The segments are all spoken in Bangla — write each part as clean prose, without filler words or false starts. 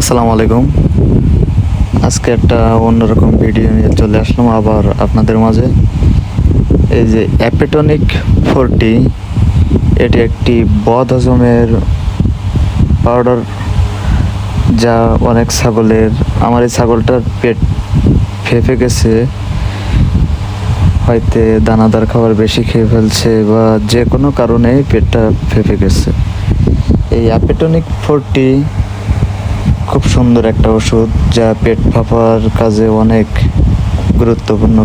আসসালামু আলাইকুম। আজকে একটা অন্যরকম ভিডিও নিয়ে চলে আসলাম আবার আপনাদের মাঝে। এই যে অ্যাপেটনিক 40, এটি একটি বদহজমের পাউডার, যা অনেক ছাগলের, আমার এই ছাগলটার পেট ফেঁপে গেছে, হয়তো দানাদার খাবার বেশি খেয়ে ফেলছে বা যে কোনো কারণে পেটটা ফেঁপে গেছে। এই অ্যাপেটনিক 40 খুব সুন্দর একটা ওষুধ, যা পেট ফাঁপার কাজে অনেক গুরুত্বপূর্ণ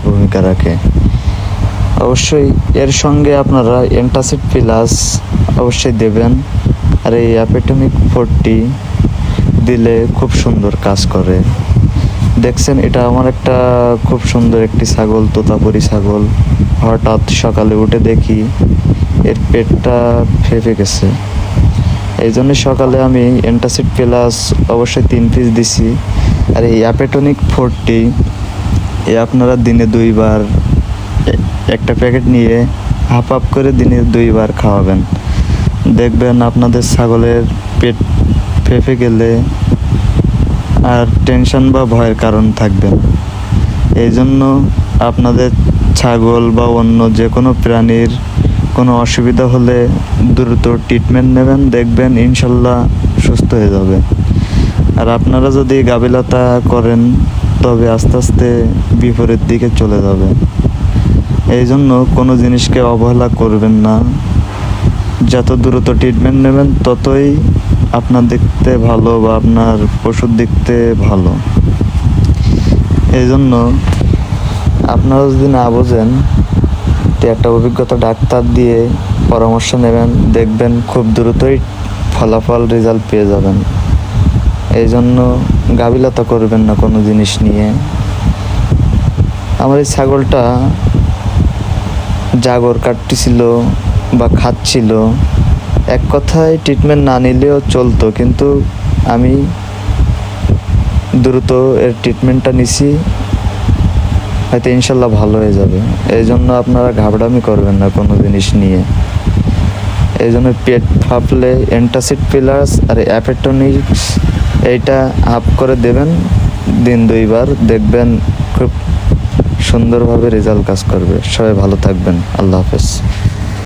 ভূমিকা রাখে। অবশ্যই এর সঙ্গে আপনারা অ্যান্টাসিড প্লাস অবশ্যই দেবেন। আর এই অ্যাপেটনিক 40 দিলে খুব সুন্দর কাজ করে। দেখছেন, এটা আমার একটা খুব সুন্দর একটি ছাগল, তোতাপুরি ছাগল। হঠাৎ সকালে উঠে দেখি এর পেটটা ফেঁপে গেছে। এই জন্য সকালে আমি অ্যান্টাসিড প্লাস অবশ্যই 3 পিস দিছি। আর এই অ্যাপেটনিক 40 আপনারা দিনে 2 বার একটা প্যাকেট নিয়ে হাফ করে দিনে 2 বার খাওয়াবেন। দেখবেন আপনাদের ছাগলের পেট ফেঁপে গেলে আর টেনশন বা ভয়ের কারণ থাকবে না। এই জন্য আপনাদের ছাগল বা অন্য যে কোনো প্রাণীর কোনো অসুবিধা হলে দ্রুত ট্রিটমেন্ট নেবেন, দেখবেন ইনশাল্লাহ সুস্থ হয়ে যাবে। আর আপনারা যদি গাফিলতা করেন তবে আস্তে আস্তে বিপরীত দিকে চলে যাবে। এই জন্য কোনো জিনিসকে অবহেলা করবেন না। যত দ্রুত ট্রিটমেন্ট নেবেন ততই আপনার দেখতে ভালো বা আপনার পশুর দেখতে ভালো। এই জন্য আপনারা যদি না বোঝেন তো একটা অভিজ্ঞতা ডাক্তার দিয়ে পরামর্শ নেবেন, দেখবেন খুব দ্রুতই ফলাফল রেজাল্ট পেয়ে যাবেন। এই জন্য গাফিলতা করবেন না কোনো জিনিস নিয়ে। আমার এই ছাগলটা জাগর কাটতেছিল বা খাচ্ছিল, এক কথায় ট্রিটমেন্ট না নিলেও চলতো, কিন্তু আমি দ্রুত এর ট্রিটমেন্টটা নিছি, হয়তো ইনশাল্লাহ ভালো হয়ে যাবে। এই জন্য আপনারা ঘাবড়ামি করবেন না কোনো জিনিস নিয়ে। এই জন্য পেট ফাঁপলে অ্যান্টাসিড প্লাস আর অ্যাপেটনিক্স এইটা হাফ করে দেবেন দিন 2 বার, দেখবেন খুব সুন্দরভাবে রেজাল্ট কাজ করবে। সবাই ভালো থাকবেন। আল্লাহ হাফেজ।